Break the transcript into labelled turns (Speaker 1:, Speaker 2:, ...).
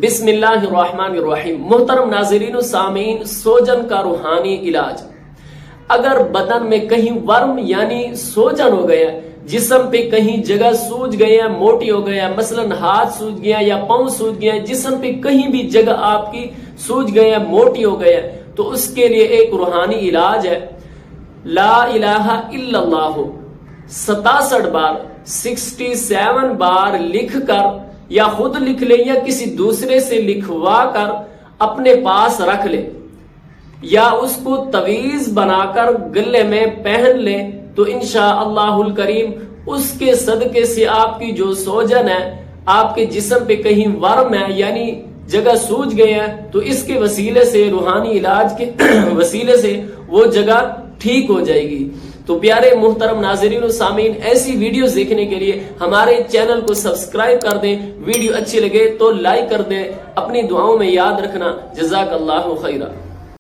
Speaker 1: بسم اللہ الرحمن الرحیم۔ محترم ناظرین و سامعین، سوجن کا روحانی علاج۔ اگر بدن میں کہیں ورم یعنی سوجن ہو گیا، جسم پہ کہیں جگہ سوج گیا، موٹی ہو گیا، مثلا ہاتھ سوج گیا یا پاؤں سوج گیا، جسم پہ کہیں بھی جگہ آپ کی سوج گیا، موٹی ہو گیا، تو اس کے لیے ایک روحانی علاج ہے۔ لا الہ الا اللہ 67 بار 67 بار لکھ کر، یا خود لکھ لے یا کسی دوسرے سے لکھوا کر اپنے پاس رکھ لے، یا اس کو تعویذ بنا کر گلے میں پہن لے، تو انشاءاللہ الکریم اس کے صدقے سے آپ کی جو سوجن ہے، آپ کے جسم پہ کہیں ورم ہے یعنی جگہ سوج گیا ہے، تو اس کے وسیلے سے، روحانی علاج کے وسیلے سے وہ جگہ ٹھیک ہو جائے گی۔ تو پیارے محترم ناظرین و سامعین، ایسی ویڈیوز دیکھنے کے لیے ہمارے چینل کو سبسکرائب کر دیں، ویڈیو اچھی لگے تو لائک کر دیں، اپنی دعاؤں میں یاد رکھنا۔ جزاک اللہ خیرہ۔